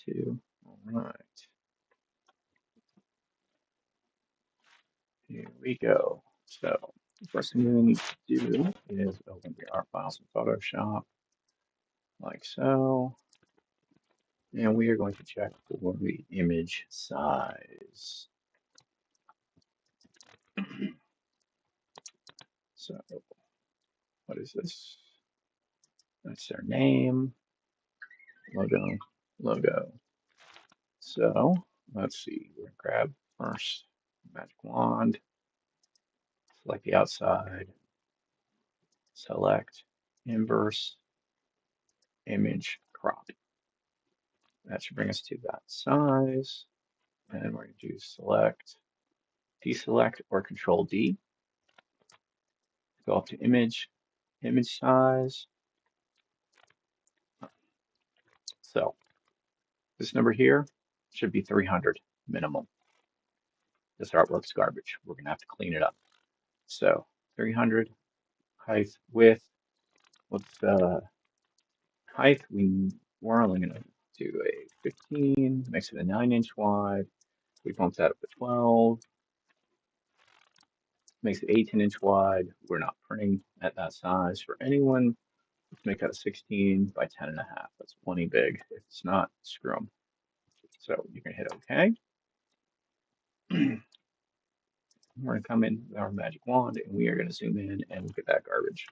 2. All right. Here we go. So the first thing we need to do is open the art files in Photoshop, like so. And we are going to check for the image size. So what is this? That's their name, logo. So let's see, we're gonna grab first magic wand, select the outside, select inverse image crop. That should bring us to that size. And we're going to do select, deselect, or control D. Go up to image size. So this number here should be 300 minimum. This artwork's garbage. We're going to have to clean it up. So 300 height, width. With height, we're only going to do a 15, makes it a 9-inch wide. We bump that up to 12, makes it 18-inch wide. We're not printing at that size for anyone. Let's make that a 16 by 10 and a half. That's plenty big. If it's not, screw them. So you can hit OK. We're going to come in with our magic wand and we are going to zoom in and look at that garbage.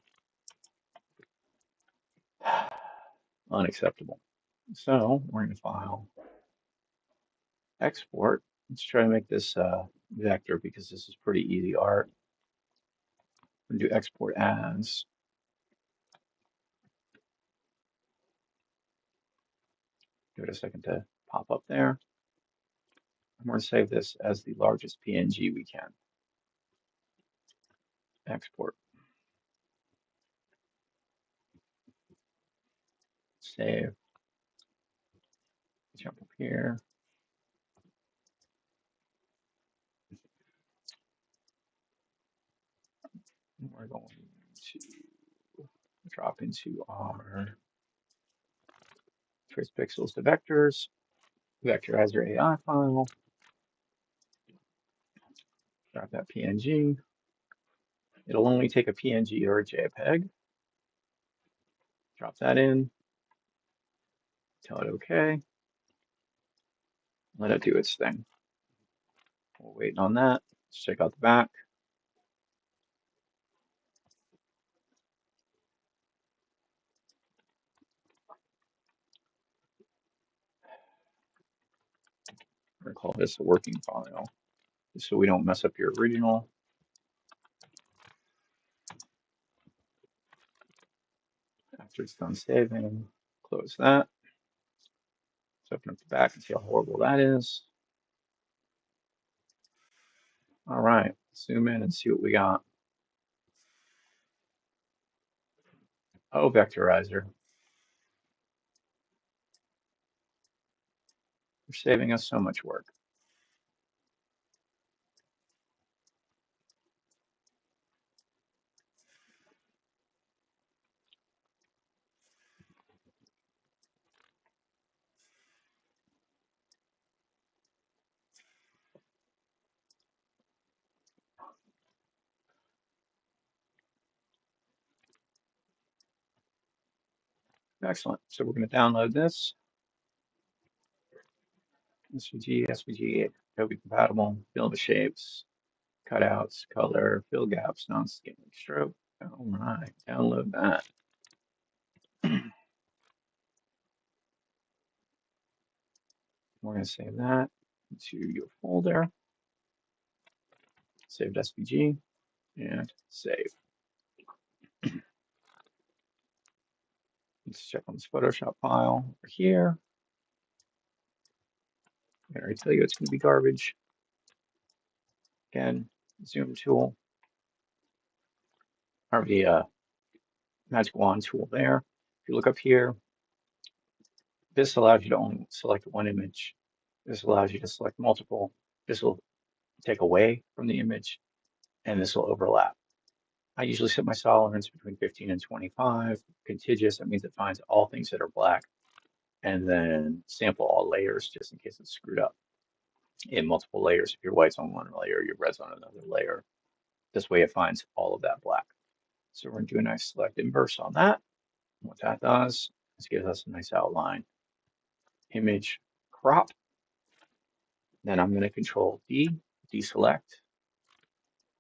Unacceptable. So we're going to file, export. Let's try to make this vector because this is pretty easy art. We're going to do export as. Give it a second to pop up there. I'm going to save this as the largest PNG we can. Export. Save. Jump up here. We're going to drop into our trace pixels to vectors, vectorizer AI file, drop that PNG. It'll only take a PNG or a JPEG. Drop that in, tell it OK, let it do its thing. We're waiting on that. Let's check out the back. We're going to call this a working file, just so we don't mess up your original. After it's done saving, close that. Let's open up the back and see how horrible that is. All right, zoom in and see what we got. Oh, vectorizer. You're saving us so much work. Excellent. So we're going to download this. SVG, Adobe compatible, fill the shapes, cutouts, color, fill gaps, non-scaling stroke. All right, download that. We're going to save that to your folder. Saved SVG and save. Let's check on this Photoshop file over here. I already tell you it's going to be garbage. Again, zoom tool, or the magic wand tool there. If you look up here, this allows you to only select one image. This allows you to select multiple. This will take away from the image, and this will overlap. I usually set my tolerance between 15 and 25. Contiguous, that means it finds all things that are black. and then sample all layers just in case it's screwed up in multiple layers. If your white's on one layer, your red's on another layer. This way it finds all of that black. So we're going to do a nice select inverse on that. What that does is gives us a nice outline. Image crop. Then I'm going to control D, deselect,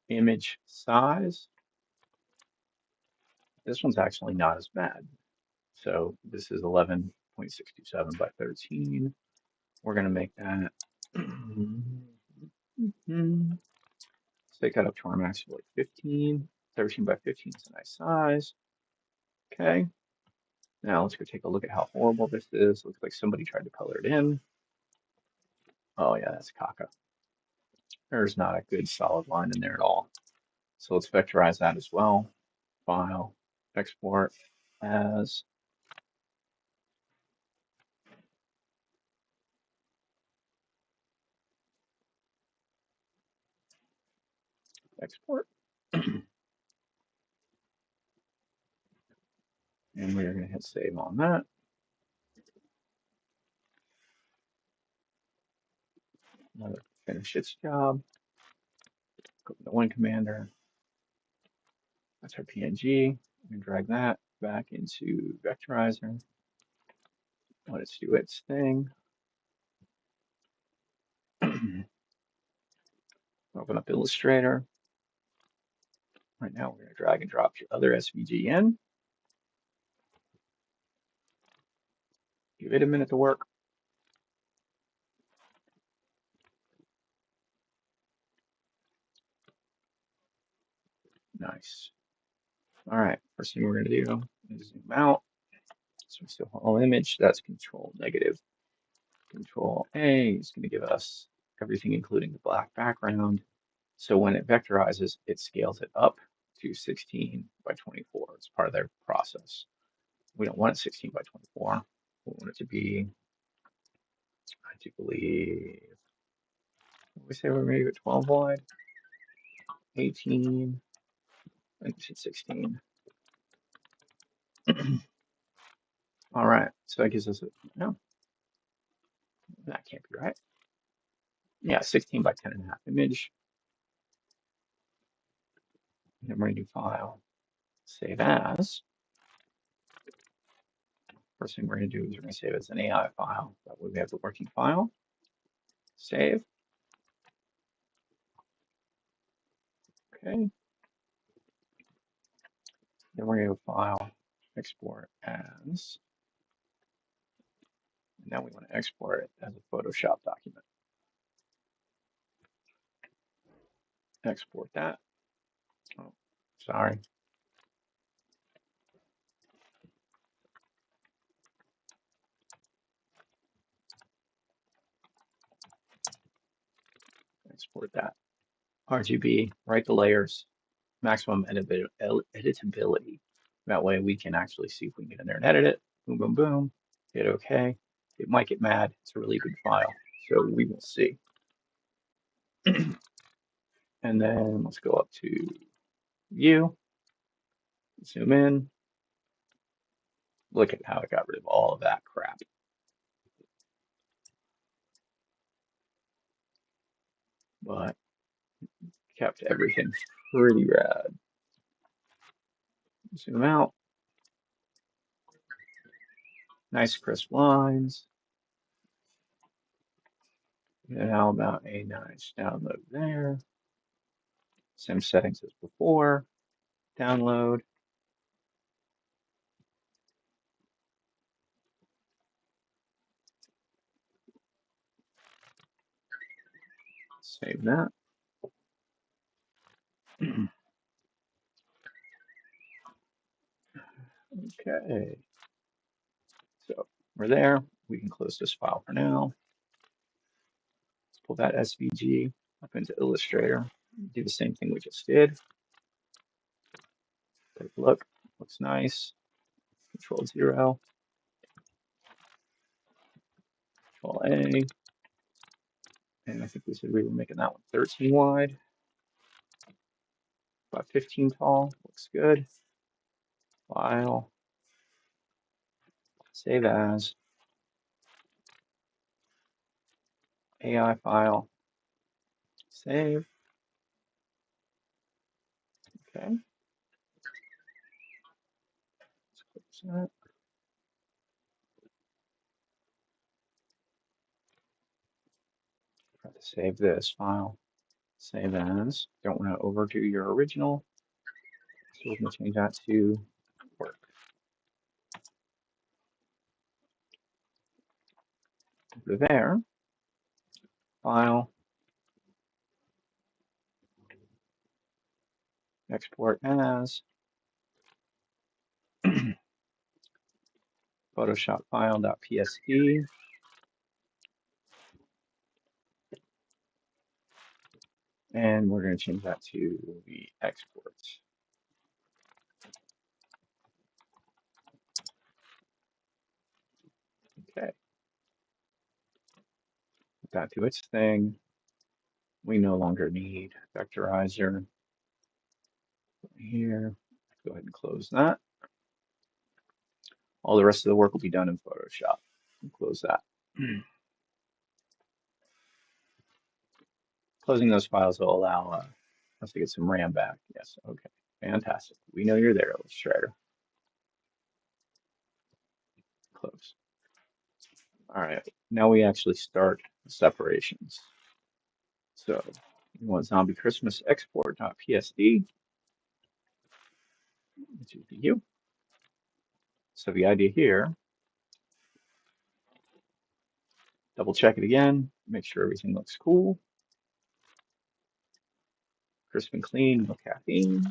image size. This one's actually not as bad. So this is 11.627 by 13. We're going to make that. Let's take that up to our max of like 15. 13 by 15 is a nice size. Okay. Now let's go take a look at how horrible this is. Looks like somebody tried to color it in. Oh yeah, that's caca. There's not a good solid line in there at all. So let's vectorize that as well. File, export as, export. And we're going to hit save on that. Another finish its job. Go to the one commander. That's our PNG. We can drag that back into vectorizer. Let it do its thing. Open up Illustrator. Right now, we're going to drag and drop your other SVG in. Give it a minute to work. Nice. All right, first thing we're going to do is zoom out. So we still all image. That's Control negative. Control A is going to give us everything, including the black background. So when it vectorizes, it scales it up to 16 by 24. It's part of their process. We don't want it 16 by 24. We want it to be, I do believe, we say we're maybe 12 wide, 18, I think we said 16. All right, so that gives us a, no, that can't be right. Yeah, 16 by 10 and a half image. And then we're going to do file, save as. First thing we're going to do is we're going to save it as an AI file. That way we have the working file. Save. Okay. Then we're going to file, export as. And now we want to export it as a Photoshop document. Export that. Oh, sorry. Export that. RGB, write the layers, maximum editability. That way we can actually see if we can get in there and edit it. Boom, boom, boom. Hit OK. It might get mad. It's a really big file. So we will see. And then let's go up to view, zoom in. Look at how it got rid of all of that crap. But kept everything pretty rad. Zoom out. Nice crisp lines. And how about a nice download there? Same settings as before. Download. Save that. Okay. So we're there. We can close this file for now. Let's pull that SVG up into Illustrator. Do the same thing we just did. Take a look. Looks nice. Control 0. Control A. And I think we said we were making that one 13 wide. About 15 tall. Looks good. File. Save as. AI file, save. Okay. Let's close that. Try to save this file. Save as. Don't want to overdo your original. So we're going to change that to work. Over there, file, export as, Photoshop file.psd, and we're going to change that to the exports. Okay. Put that do its thing. We no longer need vectorizer here. Go ahead and close that. All the rest of the work will be done in Photoshop. Close that. Closing those files will allow us to get some RAM back. Yes, okay, fantastic. We know you're there, Illustrator. Close. All right, now we actually start the separations. So you want zombie Christmas export.psd, which is you. So the idea here, double check it again, make sure everything looks cool. Crisp and clean, no caffeine.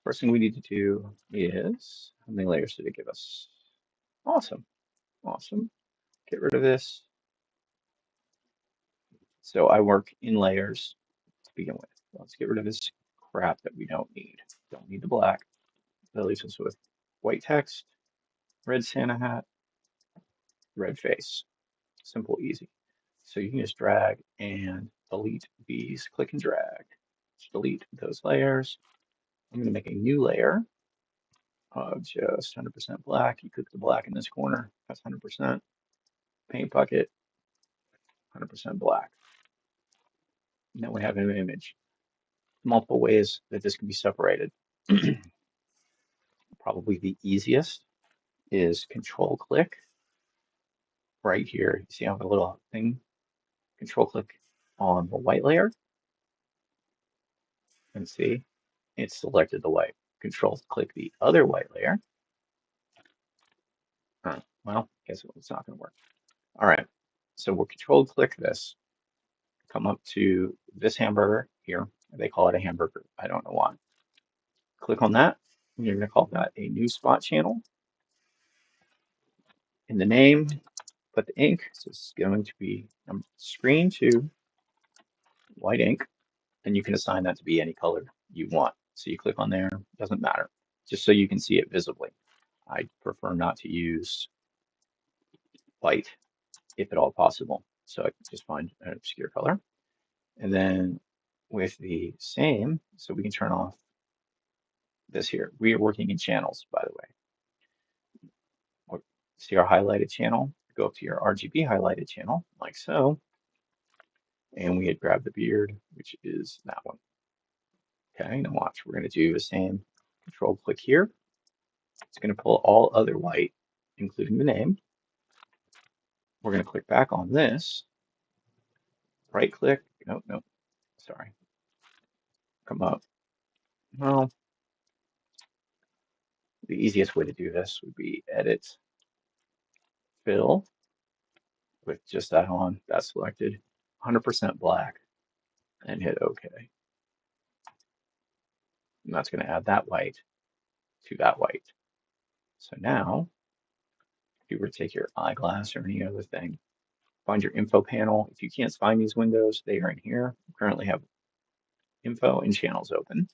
First thing we need to do is, how many layers did it give us? Awesome, awesome. Get rid of this. So I work in layers to begin with. Let's get rid of this crap that we don't need. Don't need the black. That leaves us with white text, red Santa hat, red face. Simple, easy. So you can just drag and delete these, click and drag. Just delete those layers. I'm going to make a new layer of just 100% black. You click the black in this corner, that's 100%. Paint bucket, 100% black. Now we have an image. Multiple ways that this can be separated. Probably the easiest is control click right here. You see I have a little thing, control click on the white layer and see it's selected the white. Control click the other white layer. Well, guess what? It's not going to work. All right, so we'll control click this, come up to this hamburger here. They call it a hamburger. I don't know why. Click on that. And you're going to call that a new spot channel. In the name, put the ink. So it's going to be screen to white ink. And you can assign that to be any color you want. So you click on there, doesn't matter, just so you can see it visibly. I prefer not to use white if at all possible. So I just find an obscure color. And then with the same, so we can turn off this here. We are working in channels, by the way. See our highlighted channel? Go up to your RGB highlighted channel, like so. And we had grabbed the beard, which is that one. Okay, now watch. We're going to do the same control click here. It's going to pull all other white, including the name. We're going to click back on this. Right click. Nope, nope. Sorry. Come up. Well, the easiest way to do this would be edit, fill, with just that on, that selected, 100% black, and hit OK. And that's going to add that white to that white. So now, if you were to take your eyeglass or any other thing, find your info panel. If you can't find these windows, they are in here. We currently have info and channels open.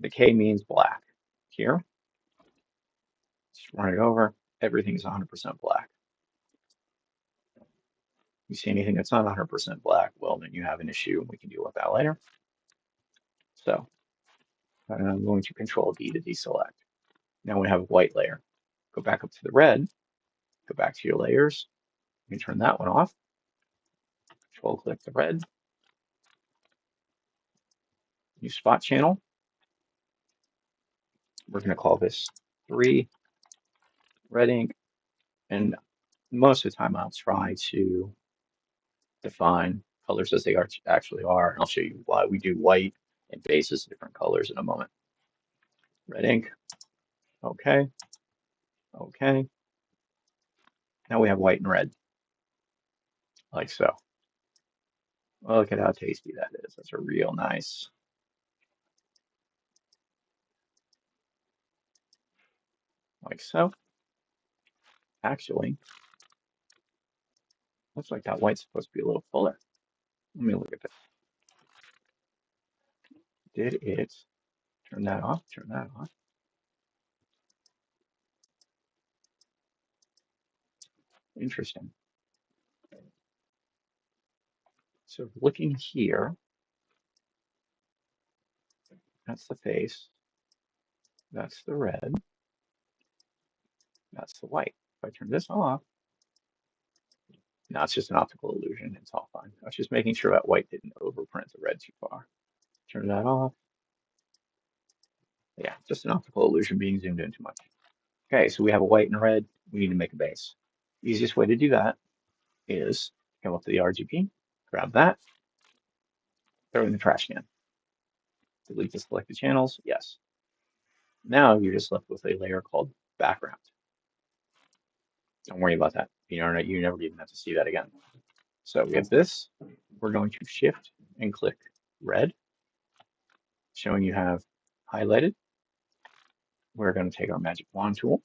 The K means black. Here, just run it over. Everything's 100% black. You see anything that's not 100% black, well, then you have an issue. We can deal with that later. So I'm going to Control D to deselect. Now we have a white layer. Go back up to the red. Go back to your layers. You can turn that one off. Control click the red, new spot channel. We're going to call this 3 red ink, and most of the time I'll try to define colors as they actually are. I'll show you why we do white and bases different colors in a moment. Red ink, okay, okay. Now we have white and red, like so. Look at how tasty that is. That's a real nice. Like so. Actually, looks like that white's supposed to be a little fuller. Let me look at this. Did it turn that off? Turn that off. Interesting. So looking here, that's the face. That's the red. That's the white. If I turn this off, now it's just an optical illusion. It's all fine. I was just making sure that white didn't overprint the red too far. Turn that off. Yeah, just an optical illusion being zoomed in too much. Okay, so we have a white and a red. We need to make a base. Easiest way to do that is come up to the RGB, grab that, throw it in the trash can. Delete the selected channels. Yes. Now you're just left with a layer called background. Don't worry about that. You never even have to see that again. So we have this. We're going to shift and click red, showing you have highlighted. We're going to take our magic wand tool.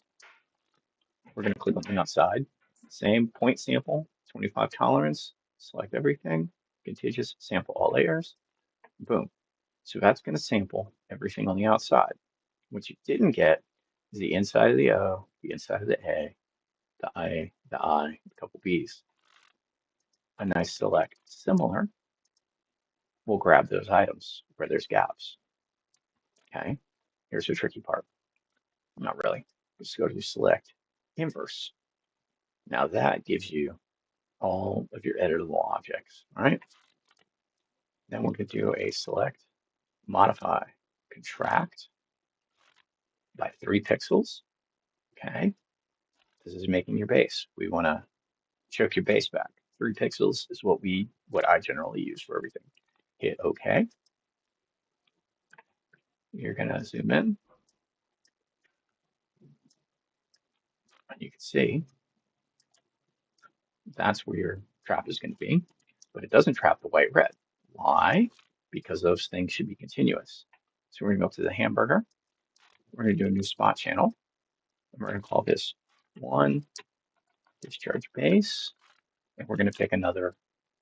We're going to click on the outside. Same point sample, 25 tolerance, select everything, contiguous, sample all layers. Boom. So that's going to sample everything on the outside. What you didn't get is the inside of the O, the inside of the A, the I, a couple B's. A nice select similar will grab those items where there's gaps. Okay, here's the tricky part. Not really. Just go to select inverse. Now that gives you all of your editable objects, all right? Then we're going to do a select, modify, contract by 3 pixels. Okay, this is making your base. We want to choke your base back. 3 pixels is what I generally use for everything. Hit OK. You're going to zoom in. And you can see that's where your trap is going to be. But it doesn't trap the white red. Why? Because those things should be continuous. So we're going to go up to the hamburger. We're going to do a new spot channel. And we're going to call this 1 discharge base. And we're going to pick another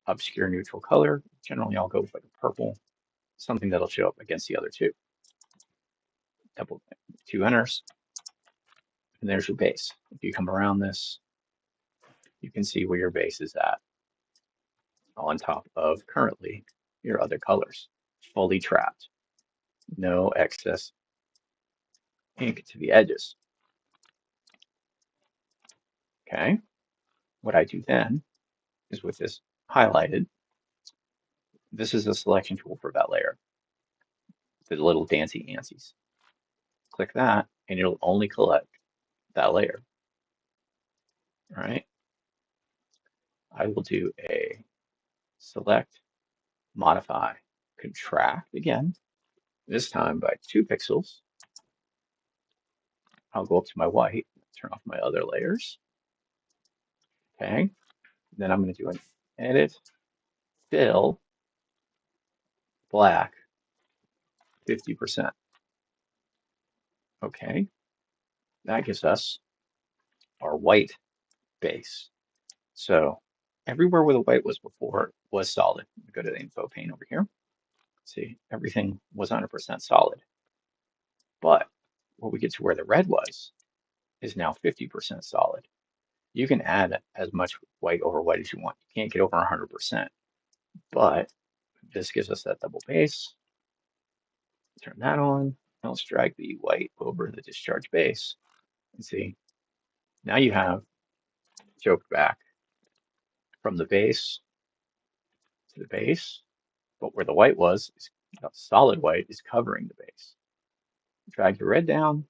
obscure neutral color. Generally, I'll go with like a purple, something that'll show up against the other two. Double 2 enters. And there's your base. If you come around this, you can see where your base is at on top of currently your other colors. Fully trapped. No excess ink to the edges. Okay. What I do then is with this highlighted, this is a selection tool for that layer. The little dancy antsies. Click that and it'll only collect that layer. All right. I will do a select, modify, contract again, this time by 2 pixels. I'll go up to my white, turn off my other layers. Okay. Then I'm going to do an edit, fill, black, 50%. Okay. That gives us our white base. So everywhere where the white was before was solid. Go to the info pane over here. See, everything was 100% solid. But when we get to where the red was, is now 50% solid. You can add as much white over white as you want. You can't get over 100%. But this gives us that double base. Turn that on. Now let's drag the white over the discharge base. And see, now you have choked back from the base to the base, but where the white was, solid white is covering the base. Drag your red down,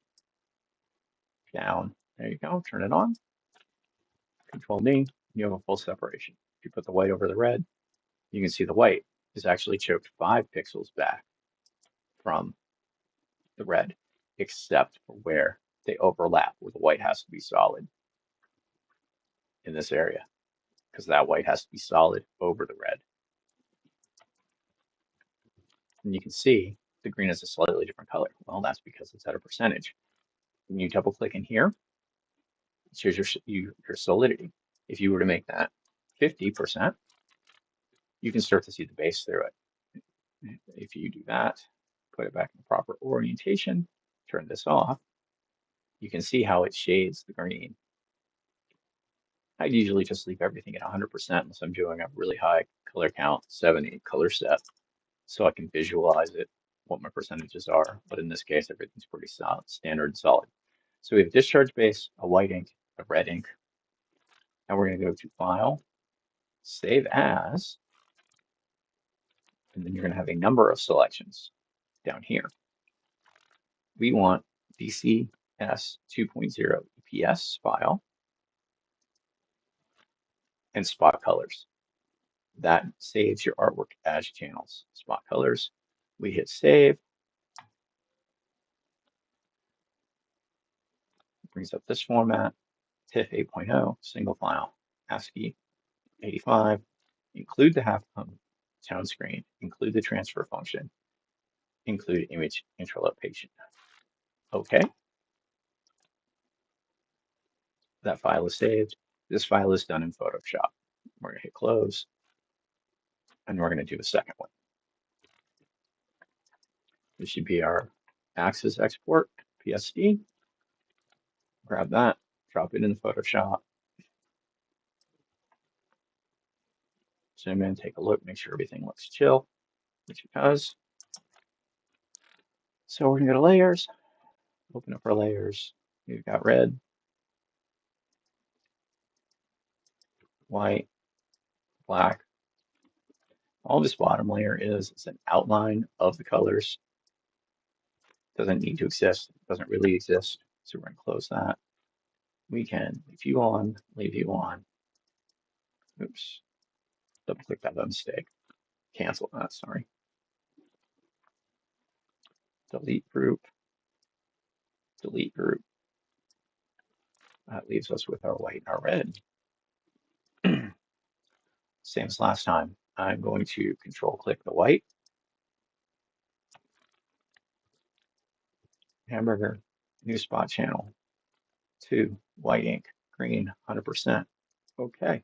down. There you go. Turn it on. Control D. You have a full separation. If you put the white over the red, you can see the white is actually choked 5 pixels back from the red, except for where they overlap, where the white has to be solid in this area, because that white has to be solid over the red. And you can see the green is a slightly different color. Well, that's because it's at a percentage. When you double click in here, it shows your solidity. If you were to make that 50%, you can start to see the base through it. If you do that, put it back in the proper orientation, turn this off, you can see how it shades the green. I'd usually just leave everything at 100% unless I'm doing a really high color count, 7, 8 color set, so I can visualize it, what my percentages are. But in this case, everything's pretty solid, standard and solid. So we have discharge base, a white ink, a red ink. Now we're going to go to File, Save As, and then you're going to have a number of selections down here. We want DCS 2.0 EPS file and spot colors. That saves your artwork as channels. Spot colors. We hit save. It brings up this format. TIFF 8.0, single file, ASCII 85. Include the half tone screen. Include the transfer function. Include image interpolation. Okay. That file is saved. This file is done in Photoshop. We're going to hit close, and we're going to do a second one. This should be our Axis export, PSD. Grab that, drop it in Photoshop. Zoom in, take a look, make sure everything looks chill, which it does. So we're going to go to layers, open up our layers. We've got red, white, black. All this bottom layer is an outline of the colors. Doesn't need to exist, doesn't really exist. So we're going to close that. We can leave you on, leave you on. Oops, double click that by mistake. Cancel that, sorry. Delete group, delete group. That leaves us with our white and our red. Same as last time. I'm going to control click the white. Hamburger, new spot channel. 2, white ink, green, 100%. Okay,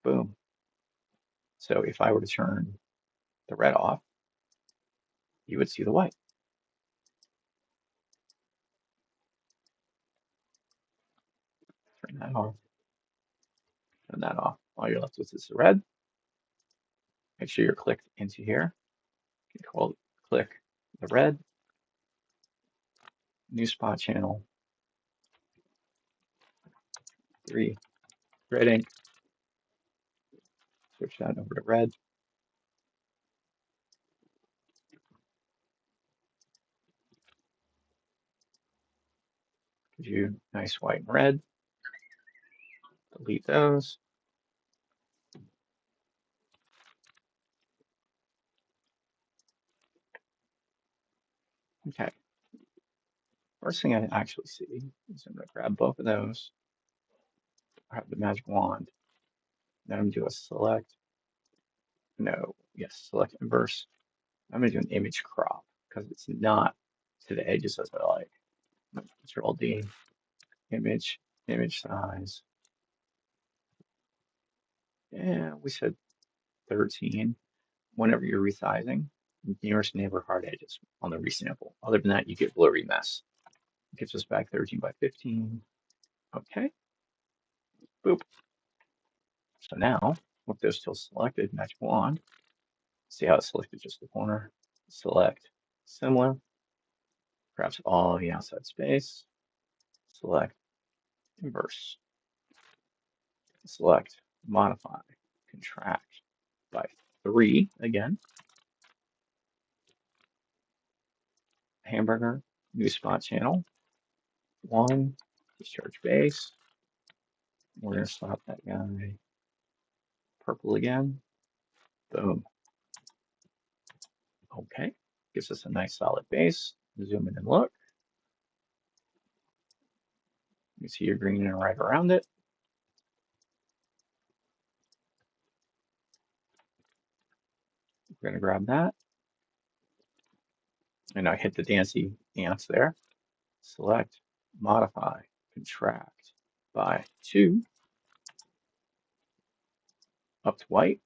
boom. So if I were to turn the red off, you would see the white. Turn that off. Turn that off. All you're left with is the red. Make sure you're clicked into here. Control click the red. New spot channel. 3, red ink. Switch that over to red. Gives you nice white and red. Delete those. Okay. First thing I actually see is I'm going to grab both of those. I have the magic wand. Then I'm going to do a select. No, yes, select inverse. I'm going to do an image crop because it's not to the edges as I like. Control D, image, image size. Yeah, we said 13. Whenever you're resizing, nearest neighbor hard edges on the resample. Other than that, you get blurry mess. It gives us back 13 by 15. Okay. Boop. So now, with those still selected, magic wand. See how it's selected just the corner. Select similar. Grabs all the outside space. Select inverse. Select modify, contract by 3 again. Hamburger, new spot channel. 1, discharge base. We're going to slap that guy purple again. Boom. Okay. Gives us a nice solid base. Zoom in and look. You see your green and right around it. We're going to grab that. And I hit the dancy ants there. Select, modify, contract by 2. Up to white.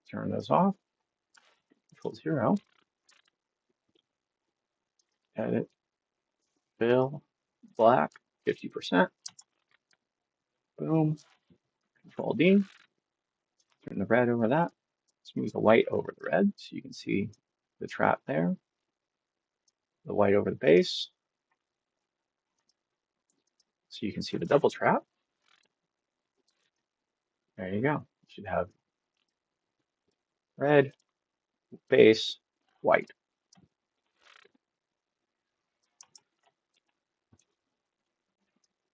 Turn those off. Control 0. Edit, fill, black, 50%. Boom. Control D. Turn the red over that. Smooth the white over the red so you can see the trap there. The white over the base so you can see the double trap. There you go. You should have red, base, white.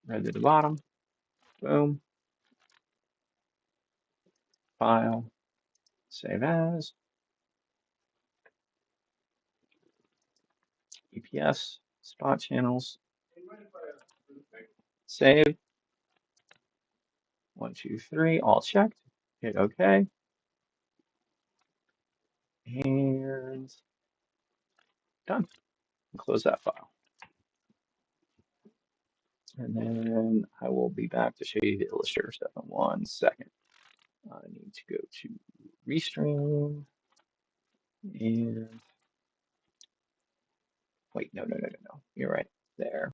Red to the bottom. Boom. File. Save as. EPS. Spot channels. Save. 1, 2, 3. All checked. Hit OK. And done. Close that file. And then I will be back to show you the Illustrator stuff in 1 second. I need to go to Restream and wait, no. You're right there.